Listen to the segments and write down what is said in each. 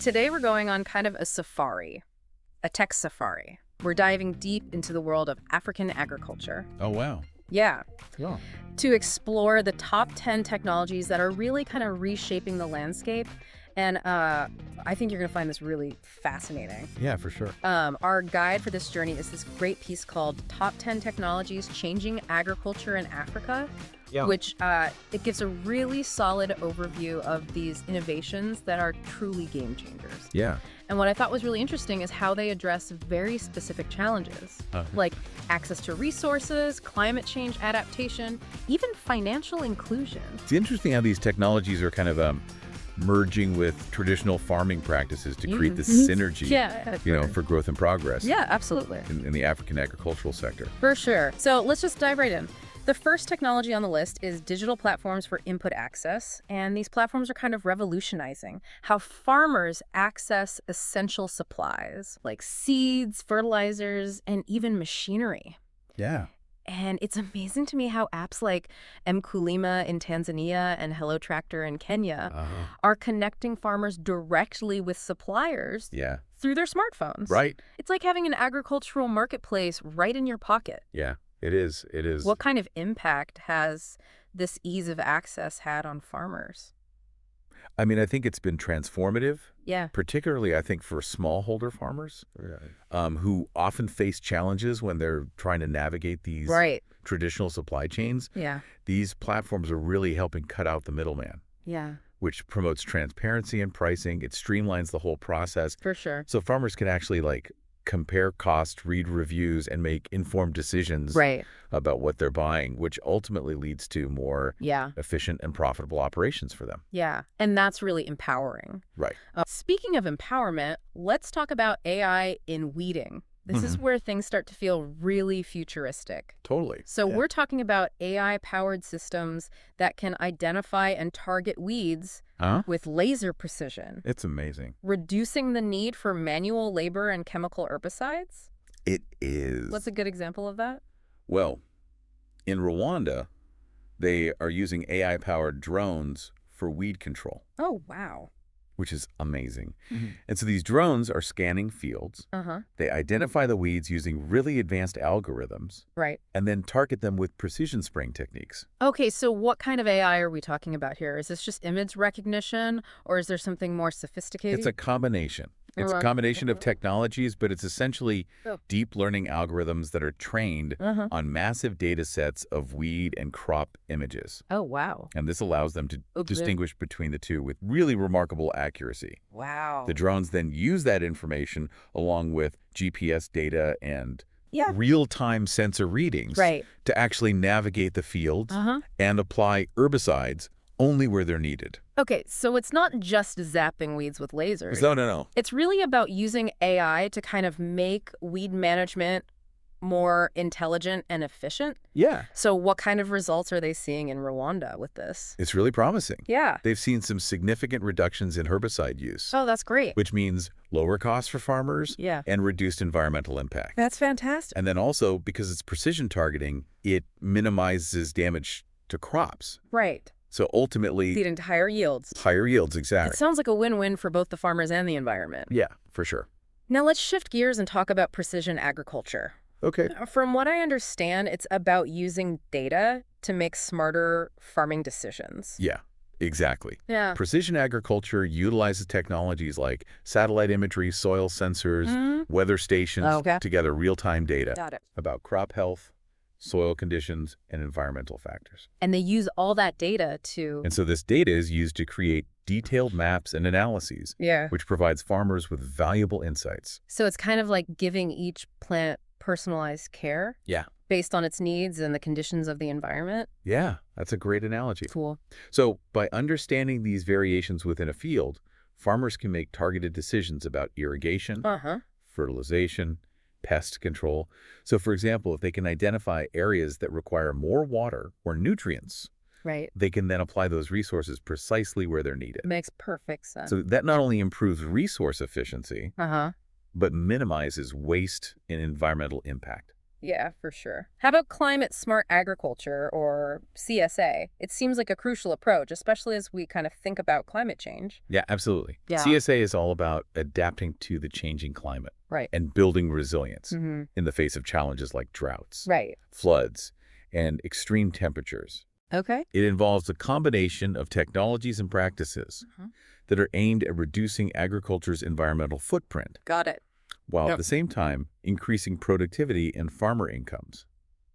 Today we're going on kind of a safari, a tech safari. We're diving deep into the world of African agriculture. Oh, wow. Yeah, Yeah. to explore the top 10 technologies that are really kind of reshaping the landscape. And I think you're going to find this really fascinating. Yeah, for sure. Our guide for this journey is this great piece called Top 10 Technologies Changing Agriculture in Africa, which it gives a really solid overview of these innovations that are truly game changers. Yeah. And what I thought was really interesting is how they address very specific challenges, like access to resources, climate change adaptation, even financial inclusion. It's interesting how these technologies are kind of merging with traditional farming practices to create this synergy, for growth and progress. Yeah, absolutely. In the African agricultural sector. For sure. So let's just dive right in. The first technology on the list is digital platforms for input access, and these platforms are kind of revolutionizing how farmers access essential supplies like seeds, fertilizers, and even machinery. Yeah. And it's amazing to me how apps like Mkulima in Tanzania and Hello Tractor in Kenya are connecting farmers directly with suppliers through their smartphones. Right. It's like having an agricultural marketplace right in your pocket. Yeah, it is. It is. What kind of impact has this ease of access had on farmers? I mean, I think it's been transformative. Yeah. Particularly, I think, for smallholder farmers who often face challenges when they're trying to navigate these traditional supply chains. Yeah. These platforms are really helping cut out the middleman. Yeah. Which promotes transparency in pricing. It streamlines the whole process. For sure. So farmers can actually compare costs, read reviews, and make informed decisions about what they're buying, which ultimately leads to more efficient and profitable operations for them. Yeah, and that's really empowering. Right. Speaking of empowerment, let's talk about AI in weeding. This is where things start to feel really futuristic. Totally. So we're talking about AI-powered systems that can identify and target weeds with laser precision. It's amazing. Reducing the need for manual labor and chemical herbicides? It is. What's a good example of that? Well, in Rwanda, they are using AI-powered drones for weed control. Oh, wow. Which is amazing. And so these drones are scanning fields. They identify the weeds using really advanced algorithms. Right. And then target them with precision spraying techniques. Okay, so what kind of AI are we talking about here? Is this just image recognition, or is there something more sophisticated? It's a combination. It's a combination of technologies, but it's essentially deep learning algorithms that are trained on massive data sets of weed and crop images. Oh, wow. And this allows them to distinguish between the two with really remarkable accuracy. Wow. The drones then use that information along with GPS data and real-time sensor readings to actually navigate the fields and apply herbicides only where they're needed. Okay, so it's not just zapping weeds with lasers. No. It's really about using AI to kind of make weed management more intelligent and efficient. Yeah. So what kind of results are they seeing in Rwanda with this? It's really promising. Yeah. They've seen some significant reductions in herbicide use. Oh, that's great. Which means lower costs for farmers and reduced environmental impact. That's fantastic. And then also, because it's precision targeting, it minimizes damage to crops. Right. So ultimately, leading to higher yields. Higher yields, exactly. It sounds like a win-win for both the farmers and the environment. Yeah, for sure. Now let's shift gears and talk about precision agriculture. Okay. From what I understand, it's about using data to make smarter farming decisions. Yeah, exactly. Yeah. Precision agriculture utilizes technologies like satellite imagery, soil sensors, weather stations to gather real-time data about crop health, soil conditions, and environmental factors. And they use all that data to... And so this data is used to create detailed maps and analyses, which provides farmers with valuable insights. So it's kind of like giving each plant personalized care? Yeah. Based on its needs and the conditions of the environment? Yeah, that's a great analogy. Cool. So by understanding these variations within a field, farmers can make targeted decisions about irrigation, fertilization, pest control. So for example, if they can identify areas that require more water or nutrients, they can then apply those resources precisely where they're needed. Makes perfect sense. So that not only improves resource efficiency, but minimizes waste and environmental impact. Yeah, for sure. How about climate smart agriculture or CSA? It seems like a crucial approach, especially as we kind of think about climate change. Yeah, absolutely. Yeah. CSA is all about adapting to the changing climate Right. and building resilience Mm-hmm. in the face of challenges like droughts, Right. floods, and extreme temperatures. Okay. It involves a combination of technologies and practices that are aimed at reducing agriculture's environmental footprint, Got it. while at Yep. the same time increasing productivity and farmer incomes.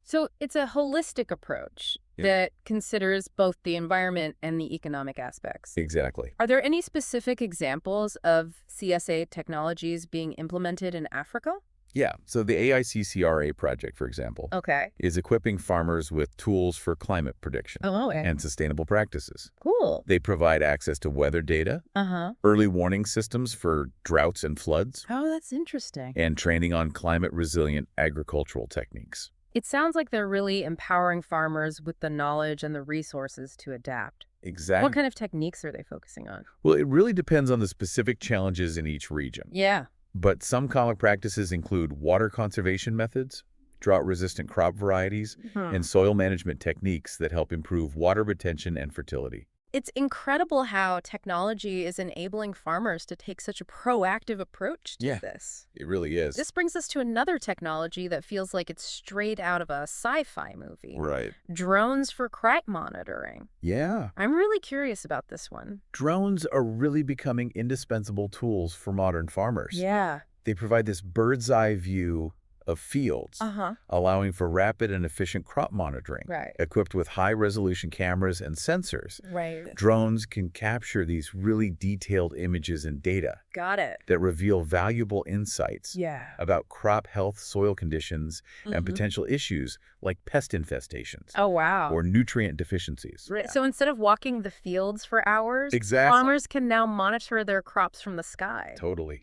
So it's a holistic approach Yeah. that considers both the environment and the economic aspects. Exactly. Are there any specific examples of CSA technologies being implemented in Africa? Yeah, so the AICCRA project, for example, Okay. is equipping farmers with tools for climate prediction Oh, okay. and sustainable practices. Cool. They provide access to weather data, Uh-huh. early warning systems for droughts and floods, Oh, that's interesting. and training on climate-resilient agricultural techniques. It sounds like they're really empowering farmers with the knowledge and the resources to adapt. Exactly. What kind of techniques are they focusing on? Well, it really depends on the specific challenges in each region. Yeah. But some common practices include water conservation methods, drought-resistant crop varieties, and soil management techniques that help improve water retention and fertility. It's incredible how technology is enabling farmers to take such a proactive approach to Yeah. this. It really is. This brings us to another technology that feels like it's straight out of a sci-fi movie. Right. Drones for crop monitoring. Yeah. I'm really curious about this one. Drones are really becoming indispensable tools for modern farmers. Yeah. They provide this bird's eye view of fields, Uh-huh. allowing for rapid and efficient crop monitoring. Right. Equipped with high-resolution cameras and sensors, Right. drones can capture these really detailed images and data Got it. that reveal valuable insights Yeah. about crop health, soil conditions, and Mhm. potential issues like pest infestations Oh, wow. or nutrient deficiencies. Right. So instead of walking the fields for hours, Exactly. farmers can now monitor their crops from the sky. Totally.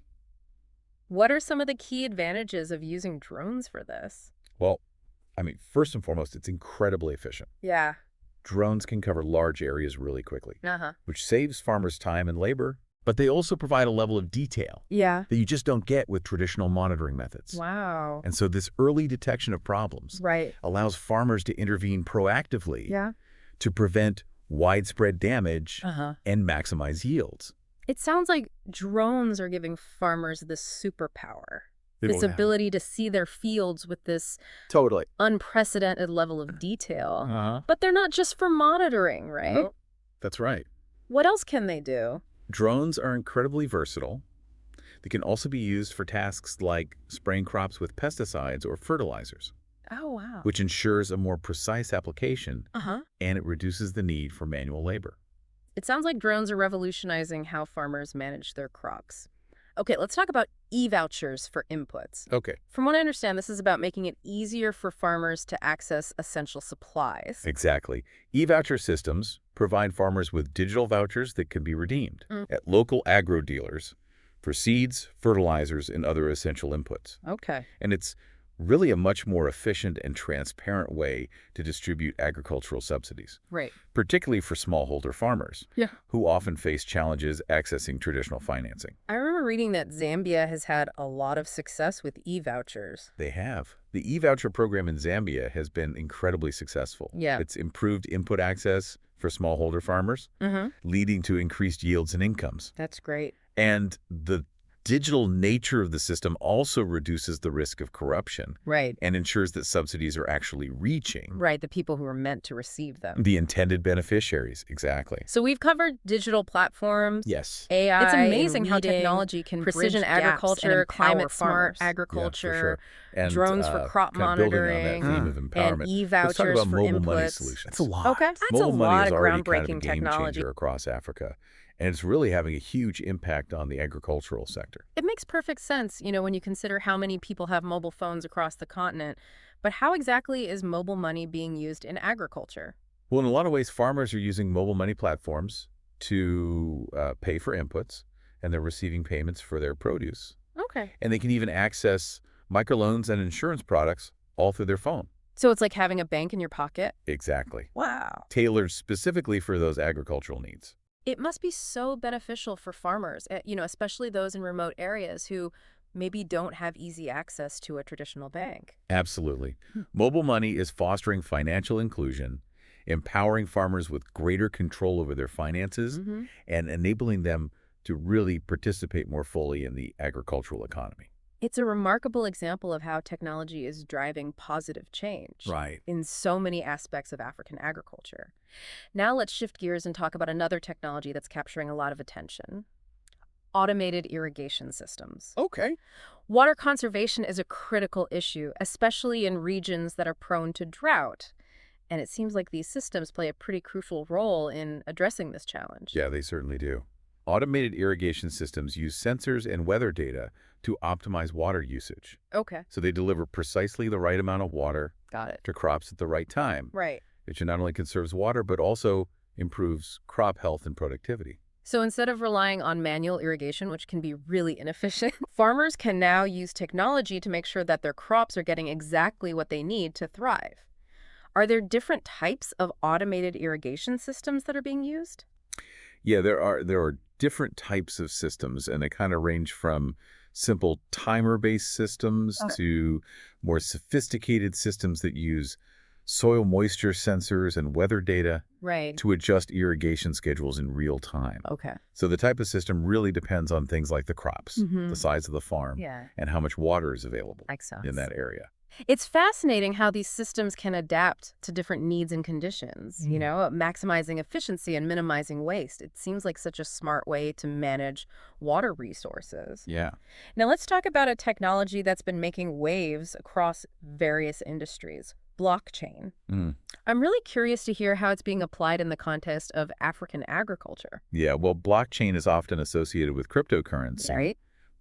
What are some of the key advantages of using drones for this? Well, first and foremost, it's incredibly efficient. Yeah. Drones can cover large areas really quickly, Uh-huh. which saves farmers time and labor, but they also provide a level of detail Yeah. that you just don't get with traditional monitoring methods. Wow. And so this early detection of problems Right. allows farmers to intervene proactively Yeah. to prevent widespread damage Uh-huh. and maximize yields. It sounds like drones are giving farmers this superpower, this Yeah. ability to see their fields with this Totally. unprecedented level of detail. Uh-huh. But they're not just for monitoring, right? Nope. That's right. What else can they do? Drones are incredibly versatile. They can also be used for tasks like spraying crops with pesticides or fertilizers, Oh, wow. which ensures a more precise application Uh-huh. and it reduces the need for manual labor. It sounds like drones are revolutionizing how farmers manage their crops. Okay, let's talk about e-vouchers for inputs. Okay. From what I understand, this is about making it easier for farmers to access essential supplies. Exactly. E-voucher systems provide farmers with digital vouchers that can be redeemed Mm. at local agro dealers for seeds, fertilizers, and other essential inputs. Okay. And it's really a much more efficient and transparent way to distribute agricultural subsidies, Right. particularly for smallholder farmers, Yeah. who often face challenges accessing traditional financing. I remember reading that Zambia has had a lot of success with e-vouchers. They have. The e-voucher program in Zambia has been incredibly successful. Yeah. It's improved input access for smallholder farmers, Mm-hmm. leading to increased yields and incomes. That's great. And the digital nature of the system also reduces the risk of corruption Right. and ensures that subsidies are actually reaching Right, the people who are meant to receive them. the intended beneficiaries. Exactly. So we've covered digital platforms, Yes. AI. It's amazing how reading, technology can precision bridge gaps and agriculture, empower climate smart farmers. Yeah, for agriculture, sure. And, drones for crop kind of building on monitoring, that theme of and empowerment, let's talk e-vouchers about for mobile money inputs. solutions. That's a lot. Okay, that's Mobile a money lot is of already kind of a groundbreaking game technology. changer across Africa, and it's really having a huge impact on the agricultural sector. It makes perfect sense, when you consider how many people have mobile phones across the continent. But how exactly is mobile money being used in agriculture? Well, in a lot of ways, farmers are using mobile money platforms to pay for inputs, and they're receiving payments for their produce. Okay. And they can even access microloans and insurance products all through their phone. So it's like having a bank in your pocket? Exactly. Wow. Tailored specifically for those agricultural needs. It must be so beneficial for farmers, especially those in remote areas who maybe don't have easy access to a traditional bank. Absolutely. Mobile money is fostering financial inclusion, empowering farmers with greater control over their finances, Hmm. and enabling them to really participate more fully in the agricultural economy. It's a remarkable example of how technology is driving positive change Right. in so many aspects of African agriculture. Now let's shift gears and talk about another technology that's capturing a lot of attention: automated irrigation systems. Okay. Water conservation is a critical issue, especially in regions that are prone to drought. And it seems like these systems play a pretty crucial role in addressing this challenge. Yeah, they certainly do. Automated irrigation systems use sensors and weather data to optimize water usage. Okay, So they deliver precisely the right amount of water got it. to crops at the right time, Right. which not only conserves water, but also improves crop health and productivity. So instead of relying on manual irrigation, which can be really inefficient, farmers can now use technology to make sure that their crops are getting exactly what they need to thrive. Are there different types of automated irrigation systems that are being used? Yeah, there are different types of systems, and they kind of range from simple timer-based systems Okay. to more sophisticated systems that use soil moisture sensors and weather data Right. to adjust irrigation schedules in real time. Okay. So the type of system really depends on things like the crops, Mm-hmm. the size of the farm, Yeah, and how much water is available makes in sense. that area. It's fascinating how these systems can adapt to different needs and conditions, maximizing efficiency and minimizing waste. It seems like such a smart way to manage water resources. Yeah. Now, let's talk about a technology that's been making waves across various industries: blockchain. Mm. I'm really curious to hear how it's being applied in the context of African agriculture. Yeah, well, blockchain is often associated with cryptocurrency, Right?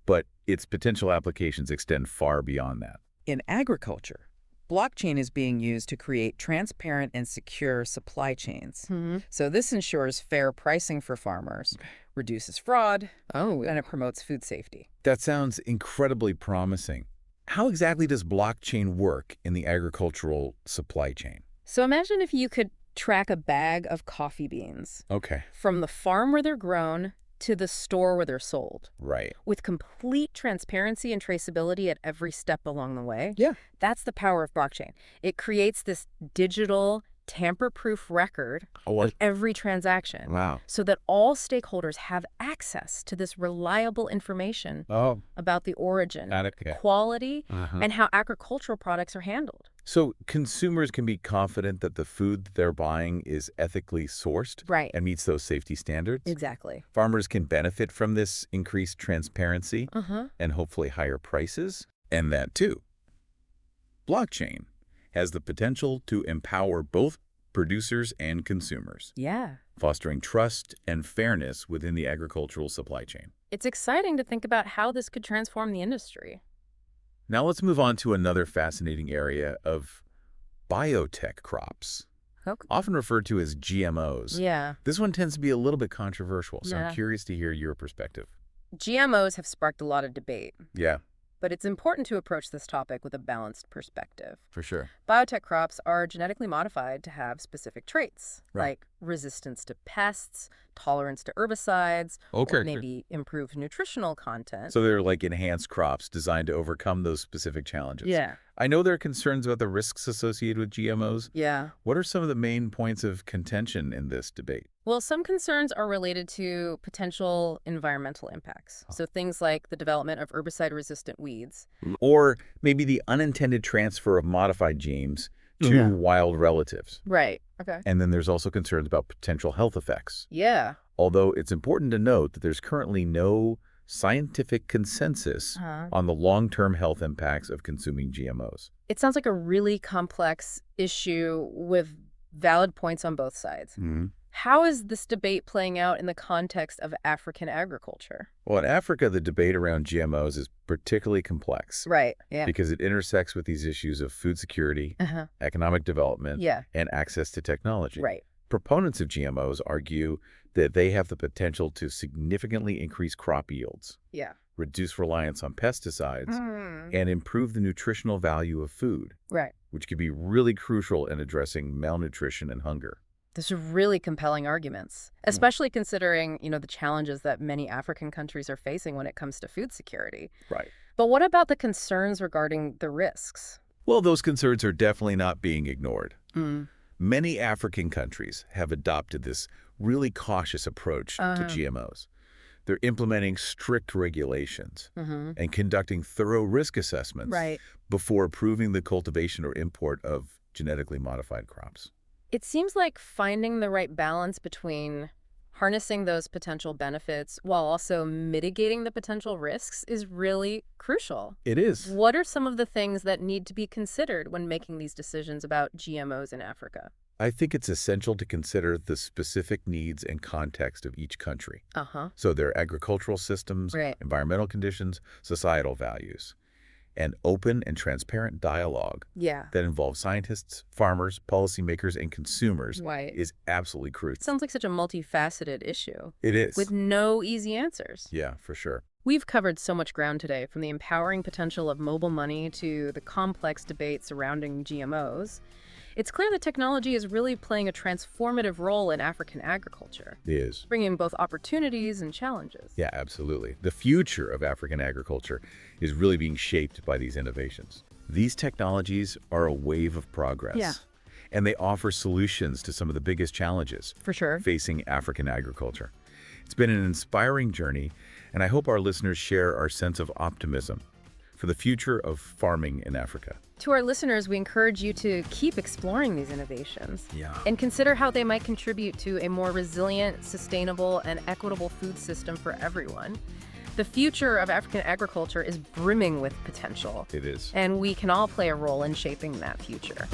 but its potential applications extend far beyond that. In agriculture, blockchain is being used to create transparent and secure supply chains. Hmm. So this ensures fair pricing for farmers, reduces fraud, Oh, and it promotes food safety. That sounds incredibly promising. How exactly does blockchain work in the agricultural supply chain? so imagine if you could track a bag of coffee beans Okay. from the farm where they're grown to the store where they're sold, Right. with complete transparency and traceability at every step along the way. Yeah. That's the power of blockchain. It creates this digital, tamper-proof record Oh, of every transaction wow. so that all stakeholders have access to this reliable information Oh, about the origin, got it. Okay. quality, Uh-huh. and how agricultural products are handled. So consumers can be confident that the food that they're buying is ethically sourced Right. and meets those safety standards. Exactly. Farmers can benefit from this increased transparency Uh-huh. and hopefully higher prices. And that too. Blockchain has the potential to empower both producers and consumers, Yeah. fostering trust and fairness within the agricultural supply chain. It's exciting to think about how this could transform the industry. Now let's move on to another fascinating area of biotech crops, Okay. often referred to as GMOs. Yeah. This one tends to be a little bit controversial, so Yeah. I'm curious to hear your perspective. GMOs have sparked a lot of debate, Yeah, but it's important to approach this topic with a balanced perspective. for sure. Biotech crops are genetically modified to have specific traits, Right. like resistance to pests, tolerance to herbicides, or maybe improved nutritional content. So they're like enhanced crops designed to overcome those specific challenges. Yeah. I know there are concerns about the risks associated with GMOs. Yeah. What are some of the main points of contention in this debate? Well, some concerns are related to potential environmental impacts. So things like the development of herbicide-resistant weeds. Or maybe the unintended transfer of modified genes to Yeah. wild relatives. Right. Okay. And then there's also concerns about potential health effects. Yeah. Although it's important to note that there's currently no scientific consensus on the long-term health impacts of consuming GMOs. It sounds like a really complex issue with valid points on both sides. How is this debate playing out in the context of African agriculture? Well, in Africa, the debate around GMOs is particularly complex Right. Yeah. because it intersects with these issues of food security, Uh-huh. economic development, Yeah. and access to technology. Right. Proponents of GMOs argue that they have the potential to significantly increase crop yields, Yeah. reduce reliance on pesticides, Mm. and improve the nutritional value of food, Right. which could be really crucial in addressing malnutrition and hunger. Those are really compelling arguments, especially considering, the challenges that many African countries are facing when it comes to food security. Right. But what about the concerns regarding the risks? Well, those concerns are definitely not being ignored. Mm. Many African countries have adopted this really cautious approach to GMOs. They're implementing strict regulations and conducting thorough risk assessments Right. before approving the cultivation or import of genetically modified crops. It seems like finding the right balance between harnessing those potential benefits while also mitigating the potential risks is really crucial. It is. What are some of the things that need to be considered when making these decisions about GMOs in Africa? I think it's essential to consider the specific needs and context of each country. Uh-huh. So their agricultural systems, Right. environmental conditions, societal values, and open and transparent dialogue Yeah. that involves scientists, farmers, policymakers, and consumers Right. is absolutely crucial. Sounds like such a multifaceted issue It is. with no easy answers. Yeah, for sure. We've covered so much ground today, from the empowering potential of mobile money to the complex debate surrounding GMOs. It's clear that technology is really playing a transformative role in African agriculture, It is. bringing both opportunities and challenges. Yeah, absolutely. The future of African agriculture is really being shaped by these innovations. These technologies are a wave of progress. Yeah. And they offer solutions to some of the biggest challenges For sure. facing African agriculture. It's been an inspiring journey, and I hope our listeners share our sense of optimism for the future of farming in Africa. To our listeners, we encourage you to keep exploring these innovations Yeah. and consider how they might contribute to a more resilient, sustainable, and equitable food system for everyone. The future of African agriculture is brimming with potential, It is. and we can all play a role in shaping that future.